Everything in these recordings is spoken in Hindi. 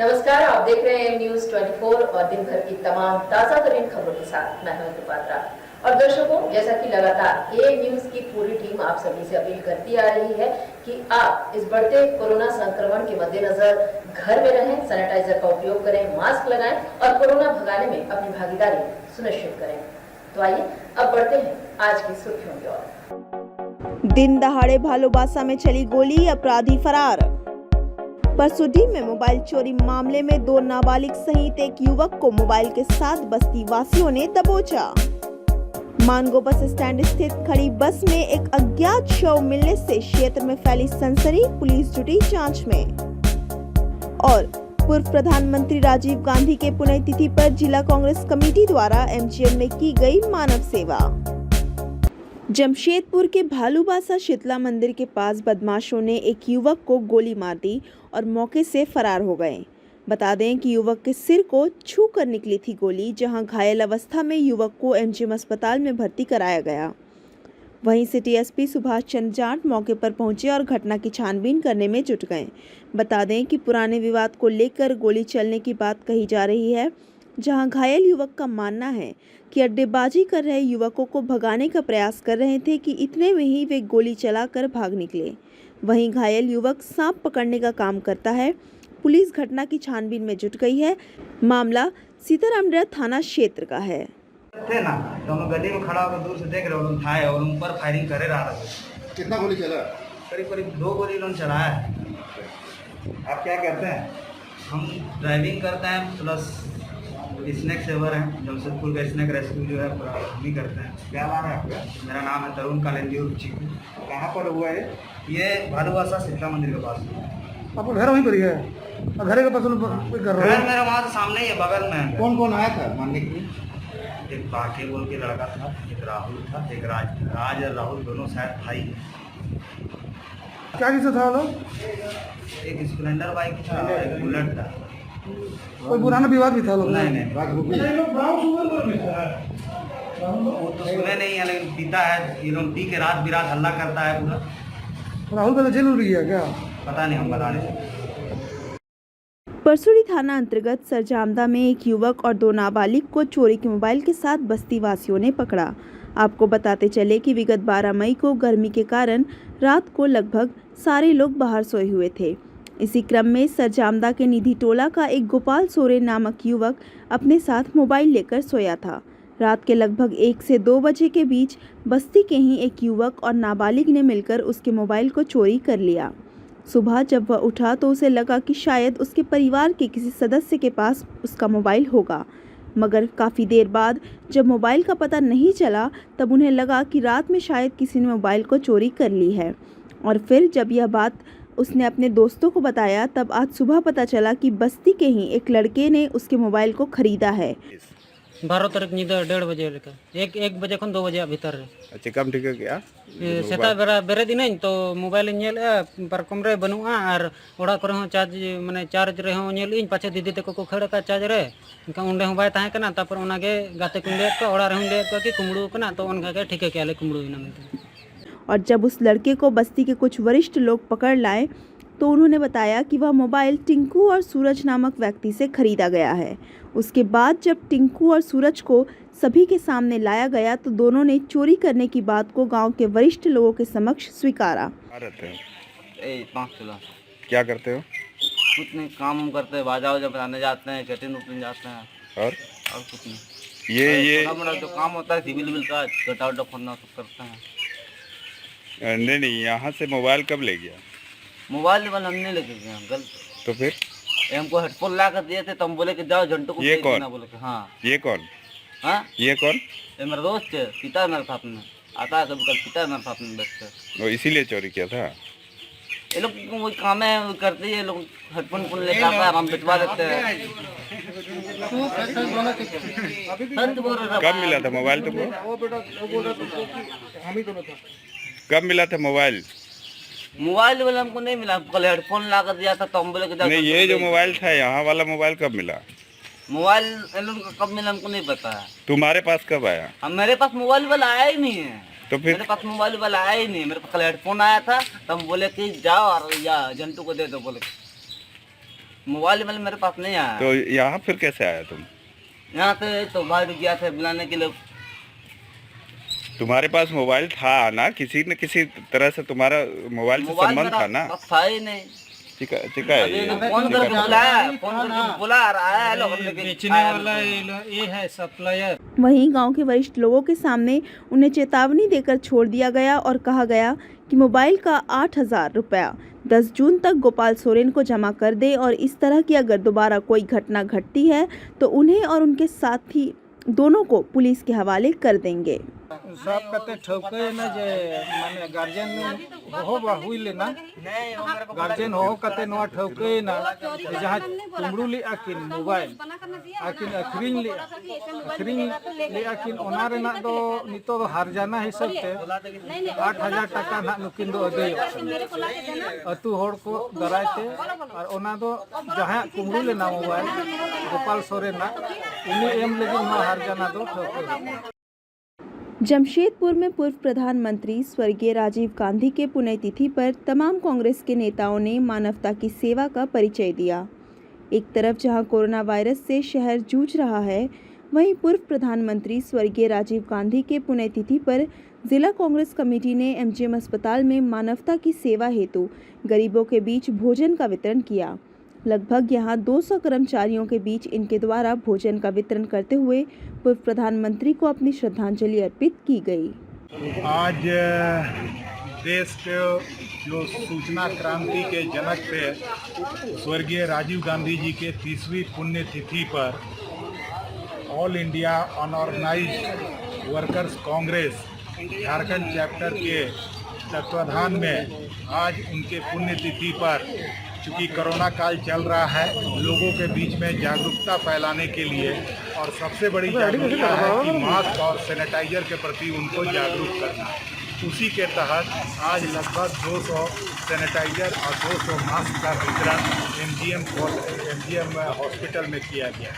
नमस्कार, आप देख रहे हैं न्यूज 24 और दिन भर की तमाम ताजा तरीन खबरों के साथ मैं हूं पात्रा। और दर्शकों, जैसा कि लगातार ए न्यूज की पूरी टीम आप सभी से अपील करती आ रही है कि आप इस बढ़ते कोरोना संक्रमण के मद्देनजर घर में रहें, सैनिटाइजर का उपयोग करें, मास्क लगाएं और कोरोना भगाने में अपनी भागीदारी सुनिश्चित करें। तो आइए अब बढ़ते हैं आज की सुर्खियों की ओर। दिन दहाड़े भालूबासा में चली गोली, अपराधी फरार। परसुडी में मोबाइल चोरी मामले में 2 नाबालिग सहित एक युवक को मोबाइल के साथ बस्ती वासियों ने दबोचा। मानगो बस स्टैंड स्थित खड़ी बस में एक अज्ञात शव मिलने से क्षेत्र में फैली सनसनी, पुलिस जुटी जांच में। और पूर्व प्रधानमंत्री राजीव गांधी के पुण्यतिथि पर जिला कांग्रेस कमेटी द्वारा एमजीएम में की गई मानव सेवा। जमशेदपुर के भालूबासा शीतला मंदिर के पास बदमाशों ने एक युवक को गोली मार दी और मौके से फरार हो गए। बता दें कि युवक के सिर को छू कर निकली थी गोली, जहां घायल अवस्था में युवक को एमजीएम अस्पताल में भर्ती कराया गया। वहीं सिटी एसपी सुभाष चंद्र जाट मौके पर पहुंचे और घटना की छानबीन करने में जुट गए। बता दें कि पुराने विवाद को लेकर गोली चलने की बात कही जा रही है, जहां घायल युवक का मानना है कि अड्डेबाजी कर रहे युवकों को भगाने का प्रयास कर रहे थे कि इतने में ही वे गोली चलाकर भाग निकले। वहीं घायल युवक सांप पकड़ने का काम करता है। पुलिस घटना की छानबीन में जुट गई है। मामला सीतारामगढ़ थाना क्षेत्र का है। थे ना तो हम गली में खड़ा होकर दूर से देख रहे लोग था और उन पर फायरिंग करे रहा था। कितना गोली चला? करीब करीब 2 गोली उन्होंने चलाया है। आप क्या करते हैं? हम ड्राइविंग करते हैं प्लस स्नैक सेवर हैं। जमशेदपुर का स्नैक रेस्क्यू जो है पूरा हम ही करते हैं। क्या नाम है आपका? मेरा नाम है तरुण कालेंजी उर्फ चीकू। कहाँ पर हुआ है? ये भालूबासा शीतला मंदिर के पास। आपका घर वहीं पर ही है? घर के पास कोई कर रहा घर है? मेरा वहाँ से सामने ही है, बगल में है। कौन कौन आया था मारने के लिए? एक बाके बोल के लड़का था, एक राहुल था, एक राज और राहुल दोनों शायद भाई हैं। क्या किससे था लोग? एक स्प्लेंडर बाइक था, एक बुलेट था। कोई पुराना विवाद भी था लोग? नहीं बात रुकी। वो तो सुने नहीं है, लेकिन पीता है। ये लोग पी के रात बिरात हल्ला करता है पूरा। राहुल पहले जेल में भी गया क्या? पता नहीं, हम बता नहीं सकते। परसुडी थाना अंतर्गत सरजामदा में एक युवक और 2 नाबालिग को चोरी के मोबाइल के साथ बस्ती वासियों ने पकड़ा। आपको बताते चले कि विगत 12 मई को गर्मी के कारण रात को लगभग सारे लोग बाहर सोए हुए थे। इसी क्रम में सरजामदा के निधि टोला का एक गोपाल सोरेन नामक युवक अपने साथ मोबाइल लेकर सोया था। रात के लगभग 1 से 2 बजे के बीच बस्ती के ही एक युवक और नाबालिग ने मिलकर उसके मोबाइल को चोरी कर लिया। सुबह जब वह उठा तो उसे लगा कि शायद उसके परिवार के किसी सदस्य के पास उसका मोबाइल होगा, मगर काफ़ी देर बाद जब मोबाइल का पता नहीं चला तब उन्हें लगा कि रात में शायद किसी ने मोबाइल को चोरी कर ली है। और फिर जब यह बात उसने अपने दोस्तों को बताया तब आज सुबह पता चला कि बस्ती के ही एक लड़के ने उसके मोबाइल को खरीदा है। 12 तारीख नींदा 1:30 बजे लेकर 1 बजे खन 2 बजे भीतर चिकम ठीक है क्या? सेता बेरे दिन तो मोबाइल पारकम रे बनुआ और ओड़ा करे हो चार्ज माने चार्ज रे हो नेल इन पाछे दीदी तक को खड़ का चार्ज रे इनका उंडे हो बाय ताहे कना तापर ओनागे गाते कुंडे को ओड़ा रे हुंडे को कि कुमड़ू कना तो उनका के ठीक है क्या ले कुमड़ू इना में। और जब उस लड़के को बस्ती के कुछ वरिष्ठ लोग पकड़ लाए तो उन्होंने बताया कि वह मोबाइल टिंकू और सूरज नामक व्यक्ति से खरीदा गया है। उसके बाद जब टिंकू और सूरज को सभी के सामने लाया गया तो दोनों ने चोरी करने की बात को गांव के वरिष्ठ लोगों के समक्ष स्वीकारा। क्या करते हो? कुछ नहीं, काम करते हैं, बाजा वाजा बनाने जाते हैं, कटिंग उटिंग जाते हैं और कुछ नहीं। ये छोटा मोटा जो काम होता है सिविल विल का, गटा उटा खोलना सब करते हैं। नहीं, यहाँ से मोबाइल कब ले गया? मोबाइल वाला हमने लेके गए गलत। तो फिर हमको हेडफोन ला कर दिए थे तो हम बोले कि जाओ झंटू को ये कौन? बोले कि हाँ। ये कौन? हाँ ये कौन? ये मेरा दोस्त है, पिता है मेरे साथ में, आता है कभी कल, पिता है मेरे साथ में बैठते। वो इसीलिए चोरी किया था? ये लोग वो काम है वो करते हैं, लोग हेडफोन फोन लेकर आता है, हम भिजवा देते हैं। कब मिला था मोबाइल तुमको? कब मिला था मोबाइल? मोबाइल वाला हमको नहीं मिला, कल हेडफोन ला कर दिया था तो हम बोले कि नहीं, ये जो मोबाइल था यहाँ वाला मोबाइल कब मिला? मोबाइल इन लोगों को कब मिला हमको नहीं पता है। तुम्हारे पास कब आया? अब मेरे पास मोबाइल वाला आया ही नहीं है। तो फिर मेरे पास मोबाइल वाला आया ही नहीं, मेरे पास कल हेडफोन आया था तो हम बोले कि जाओ और या जंटू को दे दो, बोले मोबाइल वाले मेरे पास नहीं आया। तो यहाँ फिर कैसे आया तुम? यहाँ पे तो भाई रुक गया था बुलाने के लिए। तुम्हारे पास मोबाइल था ना, किसी न किसी तरह से तुम्हारा मोबाइल से मोबाइल संबंध मेरा था ना? पास था ही नहीं। ठीक है, ठीक है। अभी तो फोन करके बुलाया, फोन करके बुला रहा है लोग, लेकिन बेचने वाला ये है सप्लायर। वहीं गांव के वरिष्ठ लोगों के सामने उन्हें चेतावनी देकर छोड़ दिया गया और कहा गया कि मोबाइल का 8,000 रुपया 10 जून तक गोपाल सोरेन को जमा कर दे और इस तरह की अगर दोबारा कोई घटना घटती है तो उन्हें और उनके साथी दोनों को पुलिस के हवाले कर देंगे। सब कहते ठोके न जे माने गार्जियन हो हुई लेना गार्जियन हो कहते नवा ठोके ना जहां कुमड़ू ले आकिन मोबाइल आकिन अखरिंग ले आकिन ओना रेना दो नितो दो हार जाना हिसाब ते 8,000 टाका ना नुकिन दो अदे अतु होड़ को दरायते और ओना दो जहां कुमड़ू लेना मोबाइल गोपाल सोरेन ना उनी एम लेकिन ना हार जाना दो ठोके। जमशेदपुर में पूर्व प्रधानमंत्री स्वर्गीय राजीव गांधी के पुण्यतिथि पर तमाम कांग्रेस के नेताओं ने मानवता की सेवा का परिचय दिया। एक तरफ जहां कोरोना वायरस से शहर जूझ रहा है, वहीं पूर्व प्रधानमंत्री स्वर्गीय राजीव गांधी के पुण्यतिथि पर जिला कांग्रेस कमेटी ने एमजीएम अस्पताल में मानवता की सेवा हेतु गरीबों के बीच भोजन का वितरण किया। लगभग यहां 200 कर्मचारियों के बीच इनके द्वारा भोजन का वितरण करते हुए पूर्व प्रधानमंत्री को अपनी श्रद्धांजलि अर्पित की गई। आज देश के जो सूचना क्रांति के जनक थे स्वर्गीय राजीव गांधी जी के 30वीं पुण्यतिथि पर all India unorganised workers Congress Jharkhand chapter के तत्वाधान में आज उनके पुण्यतिथि पर, चूँकि कोरोना काल चल रहा है, लोगों के बीच में जागरूकता फैलाने के लिए और सबसे बड़ी जागरूकता है कि मास्क और सैनिटाइजर के प्रति उनको जागरूक करना। उसी के तहत आज लगभग 200 सैनिटाइजर और 200 मास्क का वितरण एमजीएम हॉस्पिटल में किया गया,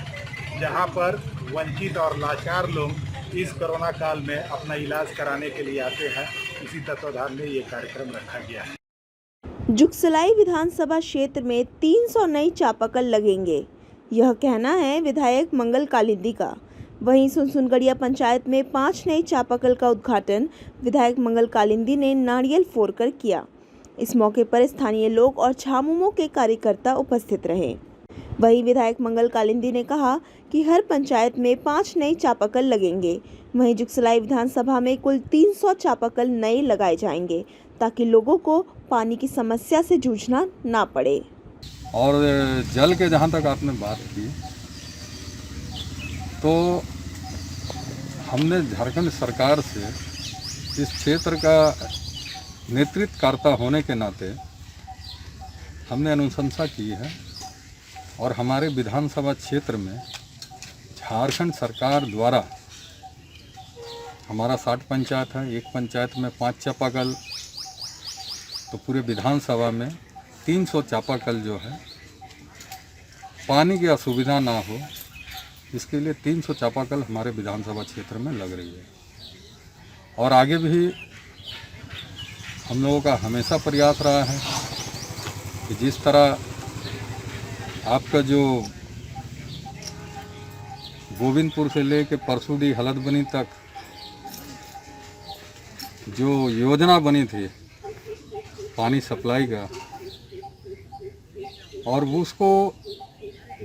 जहां पर वंचित और लाचार लोग इस कोरोना काल में अपना इलाज कराने के लिए आते हैं। इसी तत्वाधान में ये कार्यक्रम रखा गया है। जुगसलाई विधानसभा क्षेत्र में 300 नई चापाकल लगेंगे, यह कहना है विधायक मंगल कालिंदी का। वहीं सुनसुनगढ़िया पंचायत में 5 नई चापाकल का उद्घाटन विधायक मंगल कालिंदी ने नारियल फोड़कर किया। इस मौके पर स्थानीय लोग और छामुमो के कार्यकर्ता उपस्थित रहे। वहीं विधायक मंगल कालिंदी ने कहा कि हर पंचायत में 5 नई चापाकल लगेंगे। वहीं जुगसलाई विधानसभा में कुल 300 चापाकल नए लगाए जाएंगे ताकि लोगों को पानी की समस्या से जूझना ना पड़े। और जल के जहाँ तक आपने बात की, तो हमने झारखंड सरकार से इस क्षेत्र का नेतृत्वकर्ता होने के नाते हमने अनुशंसा की है और हमारे विधानसभा क्षेत्र में झारखंड सरकार द्वारा, हमारा 60 पंचायत है, एक पंचायत में 5 चापाकल, तो पूरे विधानसभा में 300 चापाकल जो है, पानी की असुविधा ना हो इसके लिए 300 चापाकल हमारे विधानसभा क्षेत्र में लग रही है। और आगे भी हम लोगों का हमेशा प्रयास रहा है कि जिस तरह आपका जो गोविंदपुर से लेके परसुदी हलदबनी तक जो योजना बनी थी पानी सप्लाई का, और वो उसको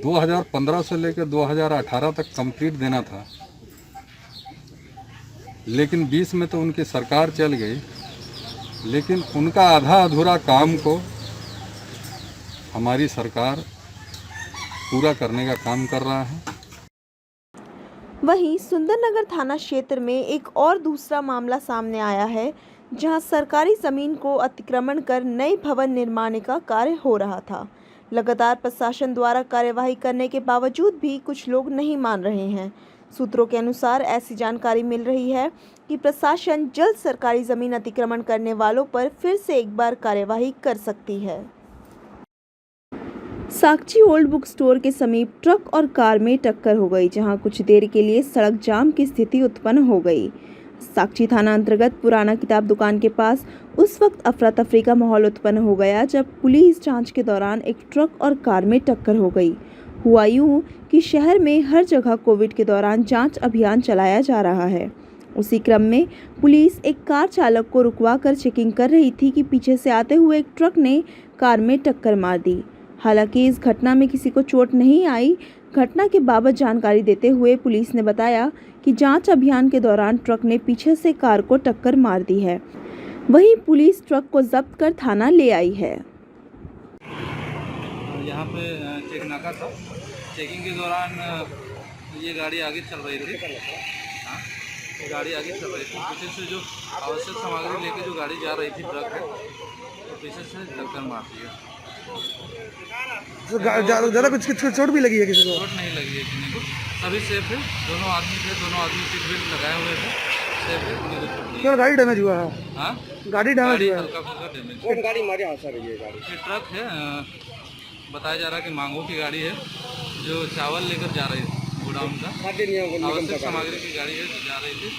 2015 से लेकर 2018 तक कंप्लीट देना था, लेकिन 20 में तो उनकी सरकार चल गई, लेकिन उनका आधा अधूरा काम को हमारी सरकार पूरा करने का काम कर रहा है। वहीं सुंदरनगर थाना क्षेत्र में एक और दूसरा मामला सामने आया है, जहां सरकारी जमीन को अतिक्रमण कर नए भवन निर्माण का कार्य हो रहा था। लगातार प्रशासन द्वारा कार्यवाही करने के बावजूद भी कुछ लोग नहीं मान रहे हैं। सूत्रों के अनुसार ऐसी जानकारी मिल रही है कि प्रशासन जल्द सरकारी जमीन अतिक्रमण करने वालों पर फिर से एक बार कार्यवाही कर सकती है। साक्षी ओल्ड बुक स्टोर के समीप ट्रक और कार में टक्कर हो गई, जहां कुछ देर के लिए सड़क जाम की स्थिति उत्पन्न हो गई। साक्षी थाना अंतर्गत पुराना किताब दुकान के पास उस वक्त अफरा तफरी का माहौल उत्पन्न हो गया जब पुलिस जांच के दौरान एक ट्रक और कार में टक्कर हो गई। हुआ यूं कि शहर में हर जगह कोविड के दौरान जांच अभियान चलाया जा रहा है। उसी क्रम में पुलिस एक कार चालक को रुकवा कर चेकिंग कर रही थी कि पीछे से आते हुए एक ट्रक ने कार में टक्कर मार दी। हालांकि इस घटना में किसी को चोट नहीं आई। घटना के बाबत जानकारी देते हुए पुलिस ने बताया कि जांच अभियान के दौरान ट्रक ने पीछे से कार को टक्कर मार दी है। वहीं पुलिस ट्रक को जब्त कर थाना ले आई है। यहाँ पे चेक नाका था। चेकिंग के दौरान ये गाड़ी आगे चल रही थी। हाँ, ये गाड़ी आगे चल रही थी। पीछे से जो आवश्यक सामग्री लेके जो गाड़ी जा रही थी ट्रक है, तो पीछे से टक्कर मार दी है। तो ज़्यादा कुछ चोट भी लगी है किसी को? चोट नहीं लगी है किसी को, सभी सेफ है। दोनों आदमी सीट बेल्ट लगाए हुए थे, सेफ है, उन्हीं को चोट नहीं। क्यों गाड़ी डैमेज हुआ है? हाँ, गाड़ी डैमेज हुआ है। हल्का फुल्का डैमेज। कौन गाड़ी मारे हाथ सर? ये गाड़ी ये ट्रक है, बताया जा रहा है कि मांगो की गाड़ी है जो चावल लेकर जा रही है गोडाउन का। आवश्यक सामग्री की गाड़ी है, जा रही थी।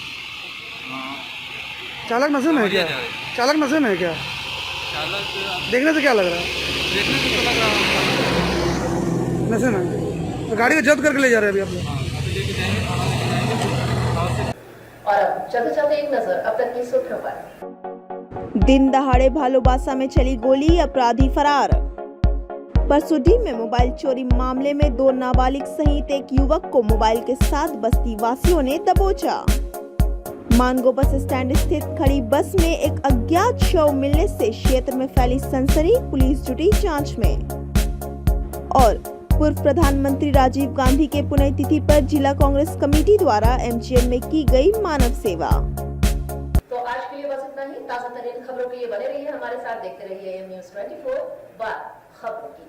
चालक नशे में है क्या? चालक नशे में है क्या? चालक देखने से क्या लग रहा है? देखने से तो लग रहा है नशे में। तो गाड़ी को जब्त करके ले जा रहे हैं अभी आप लोग? अभी लेके जाएंगे, थाना लेके जाएंगे। आवश्यक। और अब चलते चलते एक नजर अब तक की सुर्खियों पर। दिन दहाड़े भालोबासा में चली गोली, अपराधी फरार। परसुडी में मोबाइल चोरी मामले में 2 नाबालिग सहित एक युवक को मोबाइल के साथ बस्ती वासियों ने दबोचा। मानगो बस स्टैंड स्थित खड़ी बस में एक अज्ञात शव मिलने से क्षेत्र में फैली सनसनी, पुलिस जुटी जांच में। और पूर्व प्रधानमंत्री राजीव गांधी के पुण्यतिथि पर जिला कांग्रेस कमेटी द्वारा एमजीएम में की गई मानव सेवा। तो आज के लिए बस इतना ही। ताजा तरीन खबरों के लिए बने रहिए हमारे साथ, देखते रहिए AM News 24 बात खबरों की।